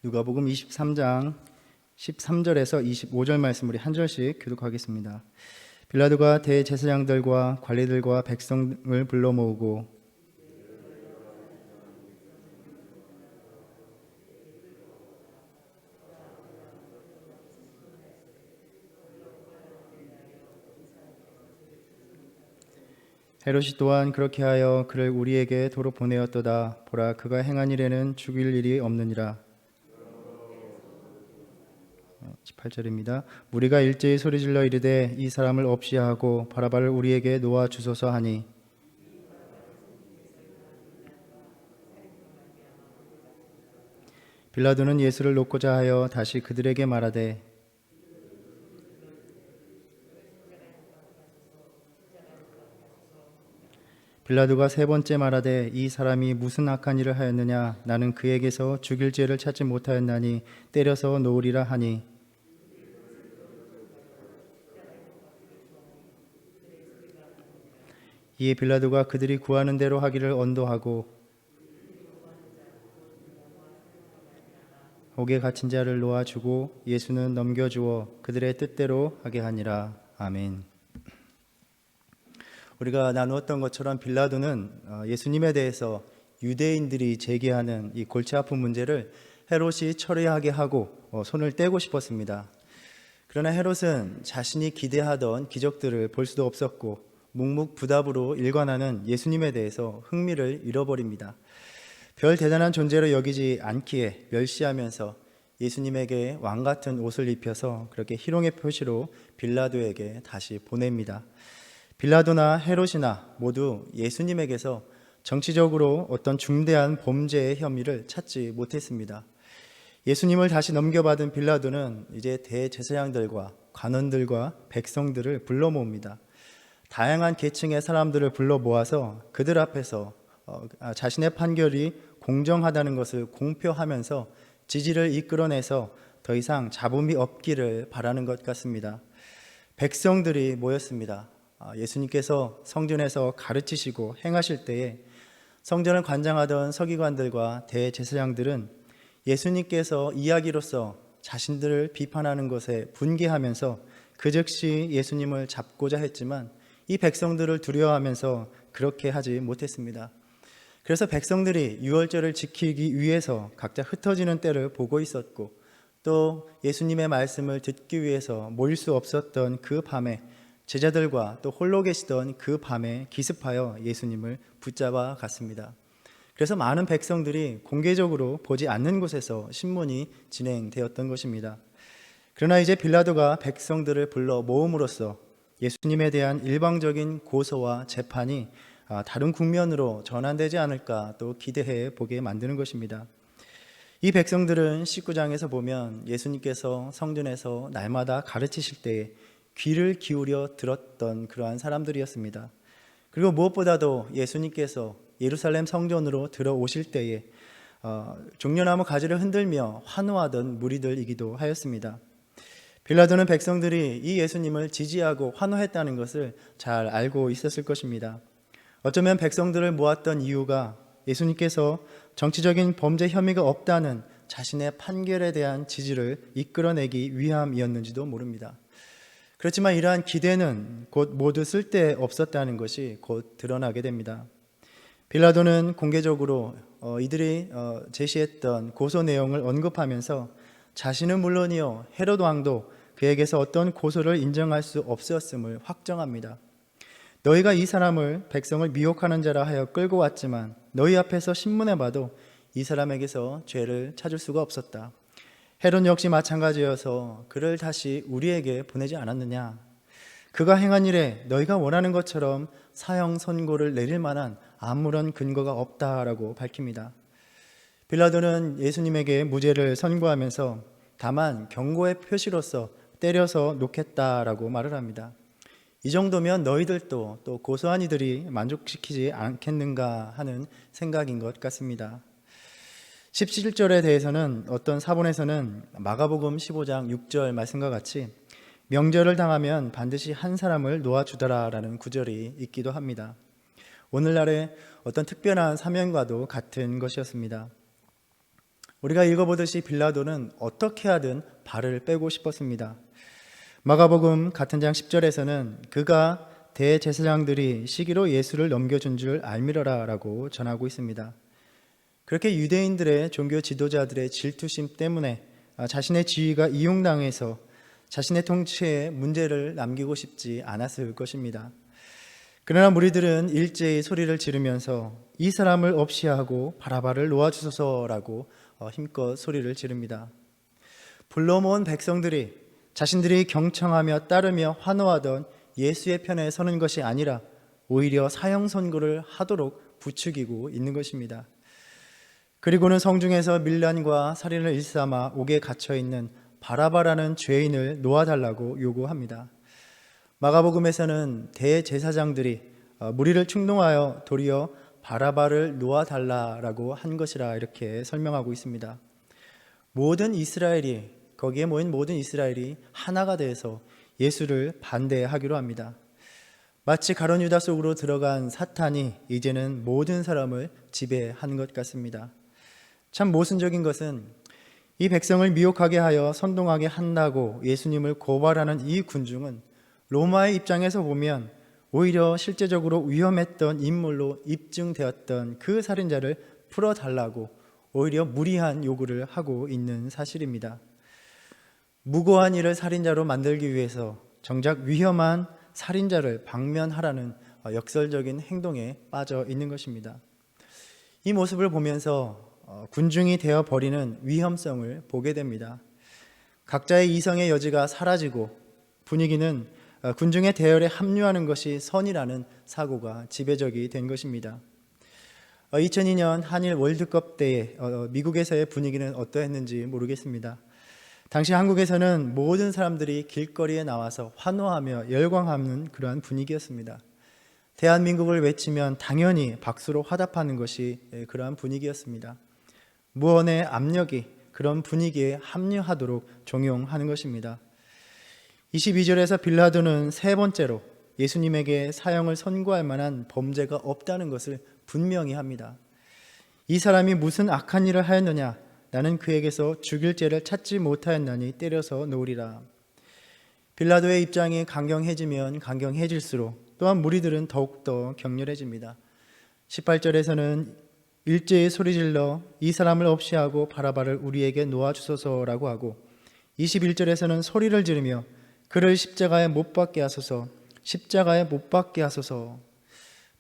누가복음 23장 13절에서 25절 말씀 우리 한 절씩 교독하겠습니다. 빌라도가 대제사장들과 관리들과 백성을 불러 모으고 헤롯이 또한 그렇게 하여 그를 우리에게 도로 보내었도다. 보라, 그가 행한 일에는 죽일 일이 없느니라. 18절입니다. 무리가 일제히 소리질러 이르되 이 사람을 없이 하고 바라바를 우리에게 놓아 주소서 하니 빌라도는 예수를 놓고자 하여 다시 그들에게 말하되 빌라도가 세 번째 말하되 이 사람이 무슨 악한 일을 하였느냐? 나는 그에게서 죽일 죄를 찾지 못하였나니 때려서 놓으리라 하니 이에 빌라도가 그들이 구하는 대로 하기를 언도하고 옥에 갇힌 자를 놓아주고 예수는 넘겨주어 그들의 뜻대로 하게 하니라. 아멘. 우리가 나누었던 것처럼 빌라도는 예수님에 대해서 유대인들이 제기하는 이 골치 아픈 문제를 헤롯이 처리하게 하고 손을 떼고 싶었습니다. 그러나 헤롯은 자신이 기대하던 기적들을 볼 수도 없었고 묵묵부답으로 일관하는 예수님에 대해서 흥미를 잃어버립니다. 별 대단한 존재로 여기지 않기에 멸시하면서 예수님에게 왕 같은 옷을 입혀서 그렇게 희롱의 표시로 빌라도에게 다시 보냅니다. 빌라도나 헤롯이나 모두 예수님에게서 정치적으로 어떤 중대한 범죄의 혐의를 찾지 못했습니다. 예수님을 다시 넘겨받은 빌라도는 이제 대제사장들과 관원들과 백성들을 불러 모읍니다. 다양한 계층의 사람들을 불러 모아서 그들 앞에서 자신의 판결이 공정하다는 것을 공표하면서 지지를 이끌어내서 더 이상 잡음이 없기를 바라는 것 같습니다. 백성들이 모였습니다. 예수님께서 성전에서 가르치시고 행하실 때에 성전을 관장하던 서기관들과 대제사장들은 예수님께서 이야기로서 자신들을 비판하는 것에 분개하면서 그 즉시 예수님을 잡고자 했지만 이 백성들을 두려워하면서 그렇게 하지 못했습니다. 그래서 백성들이 유월절을 지키기 위해서 각자 흩어지는 때를 보고 있었고 또 예수님의 말씀을 듣기 위해서 모일 수 없었던 그 밤에 제자들과 또 홀로 계시던 그 밤에 기습하여 예수님을 붙잡아 갔습니다. 그래서 많은 백성들이 공개적으로 보지 않는 곳에서 신문이 진행되었던 것입니다. 그러나 이제 빌라도가 백성들을 불러 모음으로써 예수님에 대한 일방적인 고소와 재판이 다른 국면으로 전환되지 않을까 또 기대해 보게 만드는 것입니다. 이 백성들은 19장에서 보면 예수님께서 성전에서 날마다 가르치실 때에 귀를 기울여 들었던 그러한 사람들이었습니다. 그리고 무엇보다도 예수님께서 예루살렘 성전으로 들어오실 때에 종려나무 가지를 흔들며 환호하던 무리들이기도 하였습니다. 빌라도는 백성들이 이 예수님을 지지하고 환호했다는 것을 잘 알고 있었을 것입니다. 어쩌면 백성들을 모았던 이유가 예수님께서 정치적인 범죄 혐의가 없다는 자신의 판결에 대한 지지를 이끌어내기 위함이었는지도 모릅니다. 그렇지만 이러한 기대는 곧 모두 쓸데없었다는 것이 곧 드러나게 됩니다. 빌라도는 공개적으로 이들이 제시했던 고소 내용을 언급하면서 자신은 물론이요 헤롯 왕도 그에게서 어떤 고소를 인정할 수 없었음을 확정합니다. 너희가 이 사람을 백성을 미혹하는 자라 하여 끌고 왔지만 너희 앞에서 신문해 봐도 이 사람에게서 죄를 찾을 수가 없었다. 헤롯 역시 마찬가지여서 그를 다시 우리에게 보내지 않았느냐. 그가 행한 일에 너희가 원하는 것처럼 사형 선고를 내릴 만한 아무런 근거가 없다라고 밝힙니다. 빌라도는 예수님에게 무죄를 선고하면서 다만 경고의 표시로서 때려서 놓겠다라고 말을 합니다. 이 정도면 너희들도 또 고소한 이들이 만족시키지 않겠는가 하는 생각인 것 같습니다. 17절에 대해서는 어떤 사본에서는 마가복음 15장 6절 말씀과 같이 명절을 당하면 반드시 한 사람을 놓아주더라 라는 구절이 있기도 합니다. 오늘날의 어떤 특별한 사명과도 같은 것이었습니다. 우리가 읽어보듯이 빌라도는 어떻게 하든 발을 빼고 싶었습니다. 마가복음 같은 장 10절에서는 그가 대제사장들이 시기로 예수를 넘겨준 줄 알미러라 라고 전하고 있습니다. 그렇게 유대인들의 종교 지도자들의 질투심 때문에 자신의 지위가 이용당해서 자신의 통치에 문제를 남기고 싶지 않았을 것입니다. 그러나 무리들은 일제히 소리를 지르면서 이 사람을 없이 하고 바라바를 놓아주소서라고 힘껏 소리를 지릅니다. 불러 모은 백성들이 자신들이 경청하며 따르며 환호하던 예수의 편에 서는 것이 아니라 오히려 사형 선고를 하도록 부추기고 있는 것입니다. 그리고는 성중에서 밀란과 살인을 일삼아 옥에 갇혀 있는 바라바라는 죄인을 놓아달라고 요구합니다. 마가복음에서는 대제사장들이 무리를 충동하여 도리어 바라바를 놓아달라라고 한 것이라 이렇게 설명하고 있습니다. 거기에 모인 모든 이스라엘이 하나가 돼서 예수를 반대하기로 합니다. 마치 가룟 유다 속으로 들어간 사탄이 이제는 모든 사람을 지배하는 것 같습니다. 참 모순적인 것은 이 백성을 미혹하게 하여 선동하게 한다고 예수님을 고발하는 이 군중은 로마의 입장에서 보면 오히려 실제적으로 위험했던 인물로 입증되었던 그 살인자를 풀어달라고 오히려 무리한 요구를 하고 있는 사실입니다. 무고한 이를 살인자로 만들기 위해서 정작 위험한 살인자를 방면하라는 역설적인 행동에 빠져 있는 것입니다. 이 모습을 보면서 군중이 되어버리는 위험성을 보게 됩니다. 각자의 이성의 여지가 사라지고 분위기는 군중의 대열에 합류하는 것이 선이라는 사고가 지배적이 된 것입니다. 2002년 한일 월드컵 때에 미국에서의 분위기는 어떠했는지 모르겠습니다. 당시 한국에서는 모든 사람들이 길거리에 나와서 환호하며 열광하는 그러한 분위기였습니다. 대한민국을 외치면 당연히 박수로 화답하는 것이 그러한 분위기였습니다. 무언의 압력이 그런 분위기에 합류하도록 종용하는 것입니다. 22절에서 빌라도는 세 번째로 예수님에게 사형을 선고할 만한 범죄가 없다는 것을 분명히 합니다. 이 사람이 무슨 악한 일을 하였느냐? 나는 그에게서 죽일 죄를 찾지 못하였나니 때려서 놓으리라. 빌라도의 입장이 강경해지면 강경해질수록 또한 무리들은 더욱더 격렬해집니다. 18절에서는 일제히 소리질러 이 사람을 없이 하고 바라바를 우리에게 놓아주소서라고 하고 21절에서는 소리를 지르며 그를 십자가에 못 박게 하소서, 십자가에 못 박게 하소서.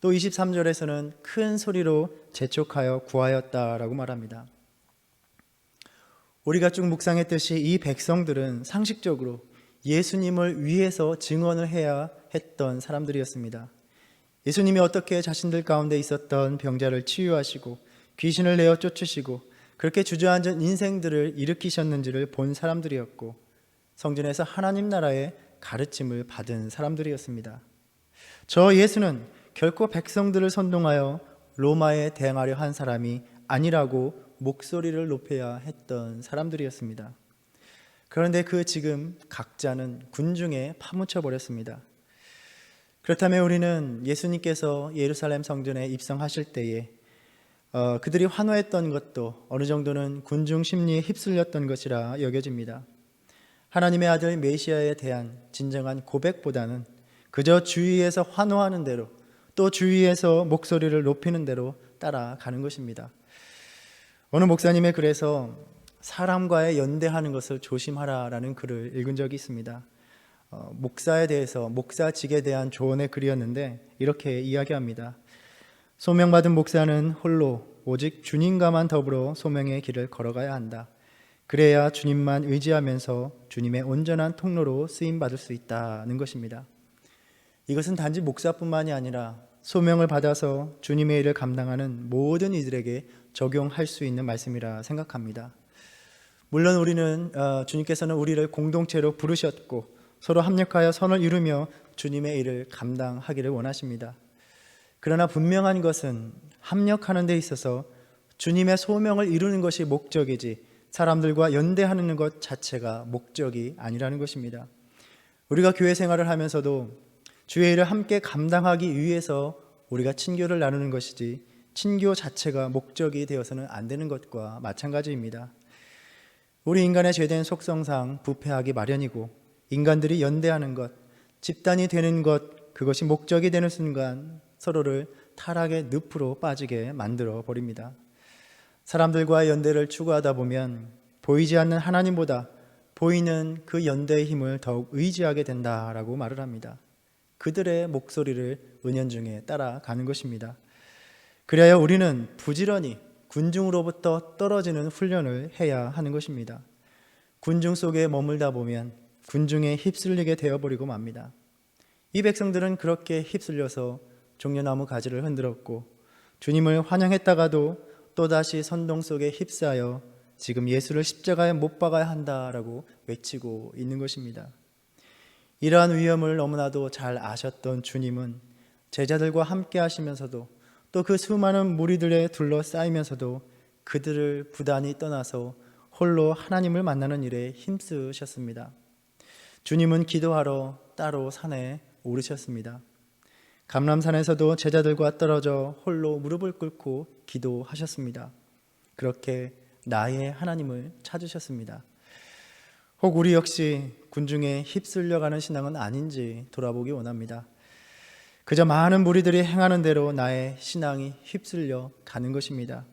또 23절에서는 큰 소리로 재촉하여 구하였다라고 말합니다. 우리가 쭉 묵상했듯이 이 백성들은 상식적으로 예수님을 위해서 증언을 해야 했던 사람들이었습니다. 예수님이 어떻게 자신들 가운데 있었던 병자를 치유하시고 귀신을 내어 쫓으시고 그렇게 주저앉은 인생들을 일으키셨는지를 본 사람들이었고 성전에서 하나님 나라의 가르침을 받은 사람들이었습니다. 저 예수는 결코 백성들을 선동하여 로마에 대항하려 한 사람이 아니라고 목소리를 높여야 했던 사람들이었습니다. 그런데 지금 각자는 군중에 파묻혀 버렸습니다. 그렇다면 우리는 예수님께서 예루살렘 성전에 입성하실 때에 그들이 환호했던 것도 어느 정도는 군중 심리에 휩쓸렸던 것이라 여겨집니다. 하나님의 아들 메시아에 대한 진정한 고백보다는 그저 주위에서 환호하는 대로 또 주위에서 목소리를 높이는 대로 따라가는 것입니다. 어느 목사님의 글에서 사람과의 연대하는 것을 조심하라라는 글을 읽은 적이 있습니다. 목사에 대해서 목사직에 대한 조언의 글이었는데 이렇게 이야기합니다. 소명받은 목사는 홀로 오직 주님과만 더불어 소명의 길을 걸어가야 한다. 그래야 주님만 의지하면서 주님의 온전한 통로로 쓰임받을 수 있다는 것입니다. 이것은 단지 목사뿐만이 아니라 소명을 받아서 주님의 일을 감당하는 모든 이들에게 적용할 수 있는 말씀이라 생각합니다. 물론 우리는 주님께서는 우리를 공동체로 부르셨고 서로 합력하여 선을 이루며 주님의 일을 감당하기를 원하십니다. 그러나 분명한 것은 합력하는 데 있어서 주님의 소명을 이루는 것이 목적이지 사람들과 연대하는 것 자체가 목적이 아니라는 것입니다. 우리가 교회 생활을 하면서도 주의 일을 함께 감당하기 위해서 우리가 친교를 나누는 것이지 친교 자체가 목적이 되어서는 안 되는 것과 마찬가지입니다. 우리 인간의 죄된 속성상 부패하기 마련이고 인간들이 연대하는 것, 집단이 되는 것, 그것이 목적이 되는 순간 서로를 타락의 늪으로 빠지게 만들어 버립니다. 사람들과의 연대를 추구하다 보면 보이지 않는 하나님보다 보이는 그 연대의 힘을 더욱 의지하게 된다라고 말을 합니다. 그들의 목소리를 은연중에 따라가는 것입니다. 그래야 우리는 부지런히 군중으로부터 떨어지는 훈련을 해야 하는 것입니다. 군중 속에 머물다 보면 군중에 휩쓸리게 되어버리고 맙니다. 이 백성들은 그렇게 휩쓸려서 종려나무 가지를 흔들었고 주님을 환영했다가도 또다시 선동 속에 휩싸여 지금 예수를 십자가에 못 박아야 한다라고 외치고 있는 것입니다. 이러한 위험을 너무나도 잘 아셨던 주님은 제자들과 함께 하시면서도 또 그 수많은 무리들에 둘러싸이면서도 그들을 부단히 떠나서 홀로 하나님을 만나는 일에 힘쓰셨습니다. 주님은 기도하러 따로 산에 오르셨습니다. 감람산에서도 제자들과 떨어져 홀로 무릎을 꿇고 기도하셨습니다. 그렇게 나의 하나님을 찾으셨습니다. 혹 우리 역시 군중에 휩쓸려가는 신앙은 아닌지 돌아보기 원합니다. 그저 많은 무리들이 행하는 대로 나의 신앙이 휩쓸려 가는 것입니다.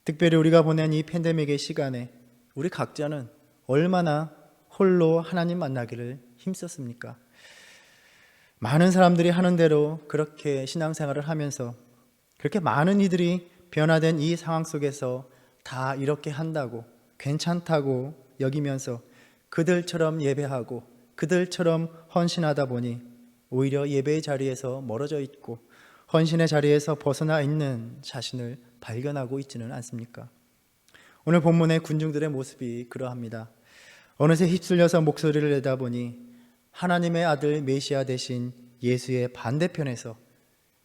특별히 우리가 보낸 이 팬데믹의 시간에 우리 각자는 얼마나 홀로 하나님 만나기를 힘썼습니까? 많은 사람들이 하는 대로 그렇게 신앙생활을 하면서 그렇게 많은 이들이 변화된 이 상황 속에서 다 이렇게 한다고 괜찮다고 여기면서 그들처럼 예배하고 그들처럼 헌신하다 보니 오히려 예배의 자리에서 멀어져 있고 헌신의 자리에서 벗어나 있는 자신을 발견하고 있지는 않습니까? 오늘 본문의 군중들의 모습이 그러합니다. 어느새 휩쓸려서 목소리를 내다 보니 하나님의 아들 메시아 대신 예수의 반대편에서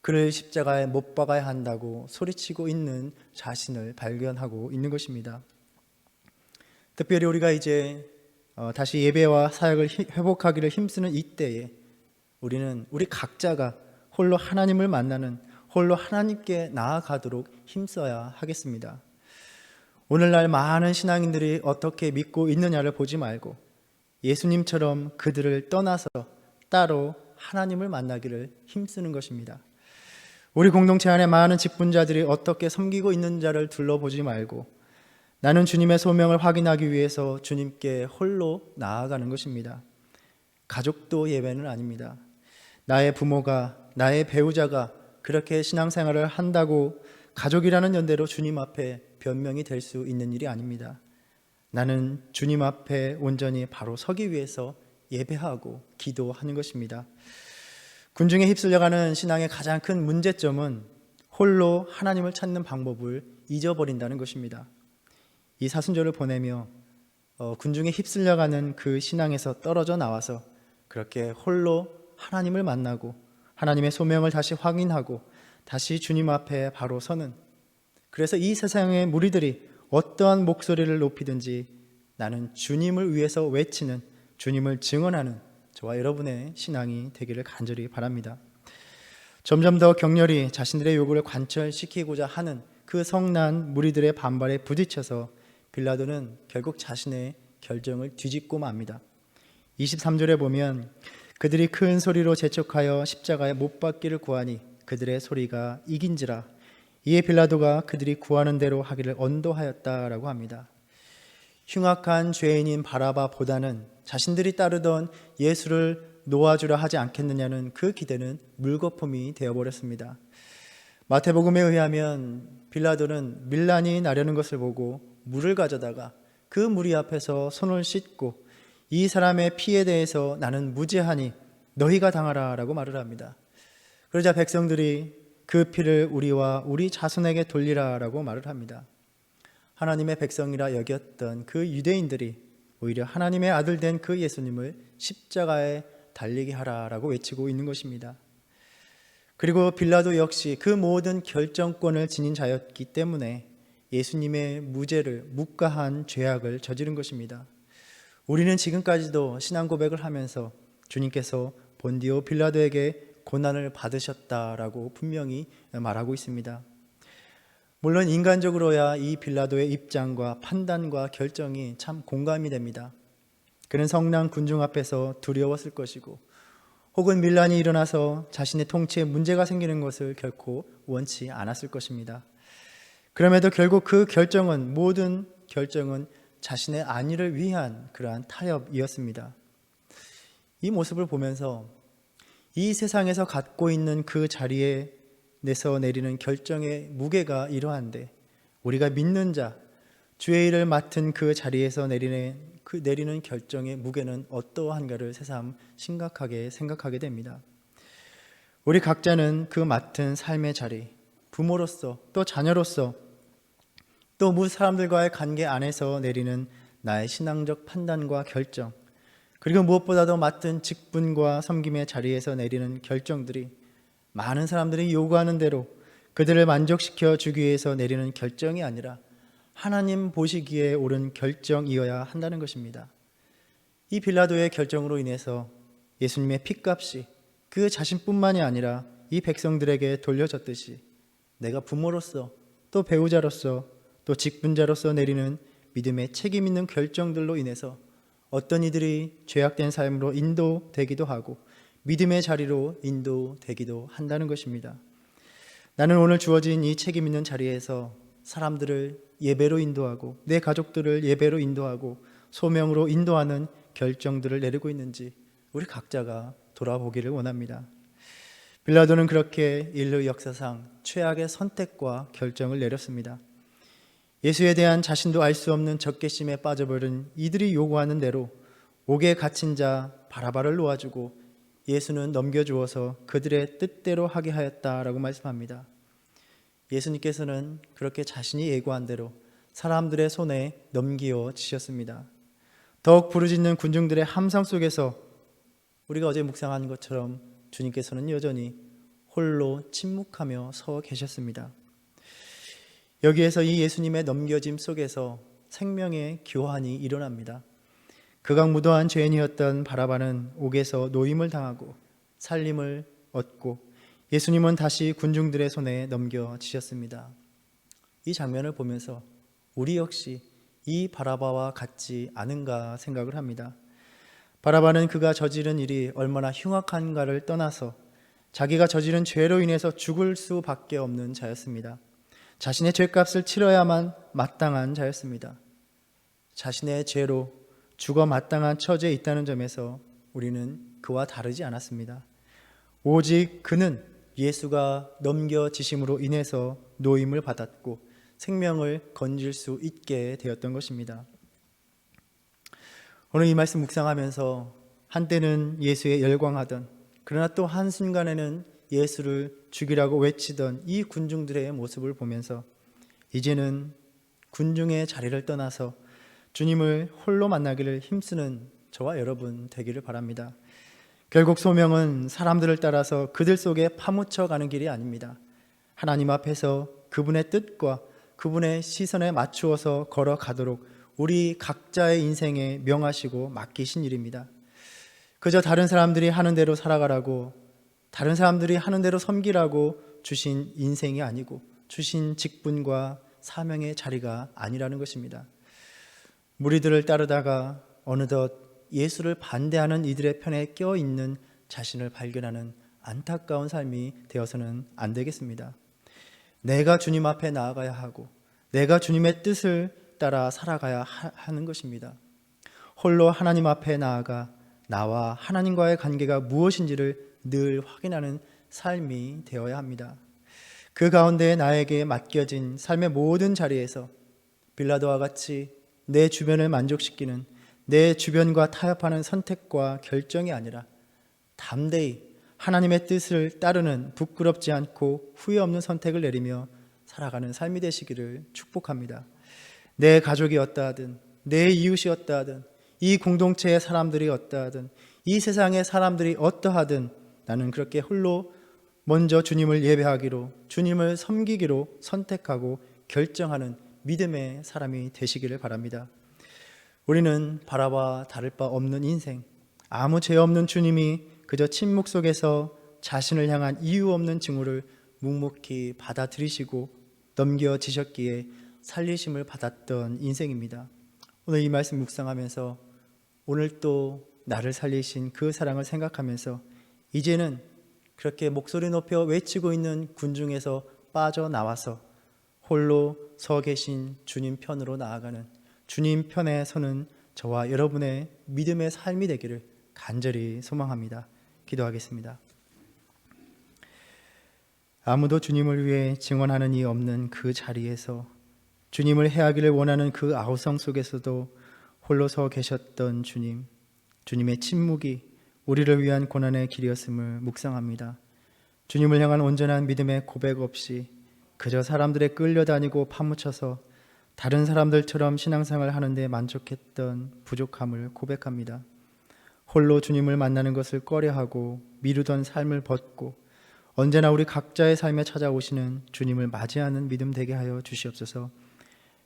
그를 십자가에 못 박아야 한다고 소리치고 있는 자신을 발견하고 있는 것입니다. 특별히 우리가 이제 다시 예배와 사역을 회복하기를 힘쓰는 이때에 우리는 우리 각자가 홀로 하나님을 만나는, 홀로 하나님께 나아가도록 힘써야 하겠습니다. 오늘날 많은 신앙인들이 어떻게 믿고 있느냐를 보지 말고 예수님처럼 그들을 떠나서 따로 하나님을 만나기를 힘쓰는 것입니다. 우리 공동체 안에 많은 직분자들이 어떻게 섬기고 있는지를 둘러보지 말고 나는 주님의 소명을 확인하기 위해서 주님께 홀로 나아가는 것입니다. 가족도 예외는 아닙니다. 나의 부모가, 나의 배우자가 그렇게 신앙생활을 한다고 가족이라는 연대로 주님 앞에 변명이 될 수 있는 일이 아닙니다. 나는 주님 앞에 온전히 바로 서기 위해서 예배하고 기도하는 것입니다. 군중에 휩쓸려가는 신앙의 가장 큰 문제점은 홀로 하나님을 찾는 방법을 잊어버린다는 것입니다. 이 사순절을 보내며 군중에 휩쓸려가는 그 신앙에서 떨어져 나와서 그렇게 홀로 하나님을 만나고 하나님의 소명을 다시 확인하고 다시 주님 앞에 바로 서는, 그래서 이 세상의 무리들이 어떠한 목소리를 높이든지 나는 주님을 위해서 외치는, 주님을 증언하는 저와 여러분의 신앙이 되기를 간절히 바랍니다. 점점 더 격렬히 자신들의 요구를 관철시키고자 하는 그 성난 무리들의 반발에 부딪혀서 빌라도는 결국 자신의 결정을 뒤집고 맙니다. 23절에 보면 그들이 큰 소리로 재촉하여 십자가에 못 박기를 구하니 그들의 소리가 이긴지라. 이에 빌라도가 그들이 구하는 대로 하기를 언도하였다라고 합니다. 흉악한 죄인인 바라바보다는 자신들이 따르던 예수를 놓아주려 하지 않겠느냐는 그 기대는 물거품이 되어버렸습니다. 마태복음에 의하면 빌라도는 밀란이 나려는 것을 보고 물을 가져다가 그 무리 앞에서 손을 씻고 이 사람의 피에 대해서 나는 무죄하니 너희가 당하라 라고 말을 합니다. 그러자 백성들이 그 피를 우리와 우리 자손에게 돌리라 라고 말을 합니다. 하나님의 백성이라 여겼던 그 유대인들이 오히려 하나님의 아들 된 그 예수님을 십자가에 달리게 하라라고 외치고 있는 것입니다. 그리고 빌라도 역시 그 모든 결정권을 지닌 자였기 때문에 예수님의 무죄를 묵과한 죄악을 저지른 것입니다. 우리는 지금까지도 신앙 고백을 하면서 주님께서 본디오 빌라도에게 고난을 받으셨다라고 분명히 말하고 있습니다. 물론 인간적으로야 이 빌라도의 입장과 판단과 결정이 참 공감이 됩니다. 그는 성난 군중 앞에서 두려웠을 것이고 혹은 밀란이 일어나서 자신의 통치에 문제가 생기는 것을 결코 원치 않았을 것입니다. 그럼에도 결국 그 결정은, 모든 결정은 자신의 안위를 위한 그러한 타협이었습니다. 이 모습을 보면서 이 세상에서 갖고 있는 그 자리에 내서 내리는 결정의 무게가 이러한데, 우리가 믿는 자, 주의 일을 맡은 그 자리에서 내리는 결정의 무게는 어떠한가를 새삼 심각하게 생각하게 됩니다. 우리 각자는 그 맡은 삶의 자리, 부모로서 또 자녀로서 또 무 사람들과의 관계 안에서 내리는 나의 신앙적 판단과 결정, 그리고 무엇보다도 맡은 직분과 섬김의 자리에서 내리는 결정들이 많은 사람들이 요구하는 대로 그들을 만족시켜 주기 위해서 내리는 결정이 아니라 하나님 보시기에 옳은 결정이어야 한다는 것입니다. 이 빌라도의 결정으로 인해서 예수님의 핏값이 그 자신뿐만이 아니라 이 백성들에게 돌려졌듯이 내가 부모로서 또 배우자로서 또 직분자로서 내리는 믿음의 책임 있는 결정들로 인해서 어떤 이들이 죄악된 삶으로 인도되기도 하고 믿음의 자리로 인도되기도 한다는 것입니다. 나는 오늘 주어진 이 책임 있는 자리에서 사람들을 예배로 인도하고 내 가족들을 예배로 인도하고 소명으로 인도하는 결정들을 내리고 있는지 우리 각자가 돌아보기를 원합니다. 빌라도는 그렇게 인류 역사상 최악의 선택과 결정을 내렸습니다. 예수에 대한 자신도 알 수 없는 적개심에 빠져버린 이들이 요구하는 대로 옥에 갇힌 자 바라바를 놓아주고 예수는 넘겨주어서 그들의 뜻대로 하게 하였다라고 말씀합니다. 예수님께서는 그렇게 자신이 예고한 대로 사람들의 손에 넘겨지셨습니다. 더욱 부르짖는 군중들의 함성 속에서 우리가 어제 묵상한 것처럼 주님께서는 여전히 홀로 침묵하며 서 계셨습니다. 여기에서 이 예수님의 넘겨짐 속에서 생명의 교환이 일어납니다. 극악무도한 죄인이었던 바라바는 옥에서 노임을 당하고 살림을 얻고 예수님은 다시 군중들의 손에 넘겨지셨습니다. 이 장면을 보면서 우리 역시 이 바라바와 같지 않은가 생각을 합니다. 바라바는 그가 저지른 일이 얼마나 흉악한가를 떠나서 자기가 저지른 죄로 인해서 죽을 수밖에 없는 자였습니다. 자신의 죄값을 치러야만 마땅한 자였습니다. 자신의 죄로 죽어 마땅한 처지에 있다는 점에서 우리는 그와 다르지 않았습니다. 오직 그는 예수가 넘겨지심으로 인해서 노임을 받았고 생명을 건질 수 있게 되었던 것입니다. 오늘 이 말씀 묵상하면서 한때는 예수에 열광하던, 그러나 또 한순간에는 예수를 죽이라고 외치던 이 군중들의 모습을 보면서 이제는 군중의 자리를 떠나서 주님을 홀로 만나기를 힘쓰는 저와 여러분 되기를 바랍니다. 결국 소명은 사람들을 따라서 그들 속에 파묻혀가는 길이 아닙니다. 하나님 앞에서 그분의 뜻과 그분의 시선에 맞추어서 걸어가도록 우리 각자의 인생에 명하시고 맡기신 일입니다. 그저 다른 사람들이 하는 대로 살아가라고, 다른 사람들이 하는 대로 섬기라고 주신 인생이 아니고 주신 직분과 사명의 자리가 아니라는 것입니다. 무리들을 따르다가 어느덧 예수를 반대하는 이들의 편에 껴있는 자신을 발견하는 안타까운 삶이 되어서는 안 되겠습니다. 내가 주님 앞에 나아가야 하고 내가 주님의 뜻을 따라 살아가야 하는 것입니다. 홀로 하나님 앞에 나아가 나와 하나님과의 관계가 무엇인지를 늘 확인하는 삶이 되어야 합니다. 그 가운데 나에게 맡겨진 삶의 모든 자리에서 빌라도와 같이 내 주변을 만족시키는, 내 주변과 타협하는 선택과 결정이 아니라 담대히 하나님의 뜻을 따르는 부끄럽지 않고 후회 없는 선택을 내리며 살아가는 삶이 되시기를 축복합니다. 내 가족이 어떠하든, 내 이웃이 어떠하든, 이 공동체의 사람들이 어떠하든, 이 세상의 사람들이 어떠하든 나는 그렇게 홀로 먼저 주님을 예배하기로, 주님을 섬기기로 선택하고 결정하는 믿음의 사람이 되시기를 바랍니다. 우리는 바라바와 다를 바 없는 인생, 아무 죄 없는 주님이 그저 침묵 속에서 자신을 향한 이유 없는 증오를 묵묵히 받아들이시고 넘겨지셨기에 살리심을 받았던 인생입니다. 오늘 이 말씀 묵상하면서 오늘 또 나를 살리신 그 사랑을 생각하면서 이제는 그렇게 목소리 높여 외치고 있는 군중에서 빠져나와서 홀로 서 계신 주님 편으로 나아가는, 주님 편에 서는 저와 여러분의 믿음의 삶이 되기를 간절히 소망합니다. 기도하겠습니다. 아무도 주님을 위해 증언하는 이 없는 그 자리에서, 주님을 해하기를 원하는 그 아우성 속에서도 홀로 서 계셨던 주님, 주님의 침묵이 우리를 위한 고난의 길이었음을 묵상합니다. 주님을 향한 온전한 믿음의 고백 없이 그저 사람들에 끌려다니고 파묻혀서 다른 사람들처럼 신앙생활을 하는데 만족했던 부족함을 고백합니다. 홀로 주님을 만나는 것을 꺼려하고 미루던 삶을 벗고 언제나 우리 각자의 삶에 찾아오시는 주님을 맞이하는 믿음 되게 하여 주시옵소서.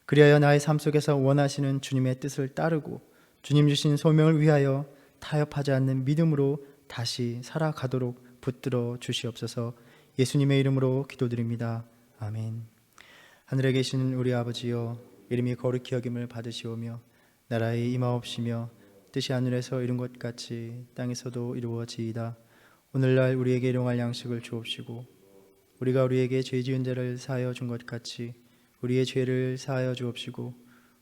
그리하여 나의 삶 속에서 원하시는 주님의 뜻을 따르고 주님 주신 소명을 위하여 타협하지 않는 믿음으로 다시 살아가도록 붙들어 주시옵소서. 예수님의 이름으로 기도드립니다. 아멘. 하늘에 계시는 우리 아버지여, 이름이 거룩히 여김을 받으시오며 나라의 임하옵시며 뜻이 하늘에서 이룬 것 같이 땅에서도 이루어지이다. 오늘날 우리에게 일용할 양식을 주옵시고 우리가 우리에게 죄 지은 자를 사하여 준 것 같이 우리의 죄를 사하여 주옵시고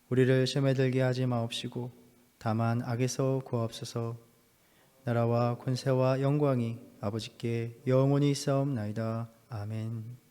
우리를 시험에 들게 하지 마옵시고 다만 악에서 구하옵소서. 나라와 권세와 영광이 아버지께 영원히 있사옵나이다. 아멘.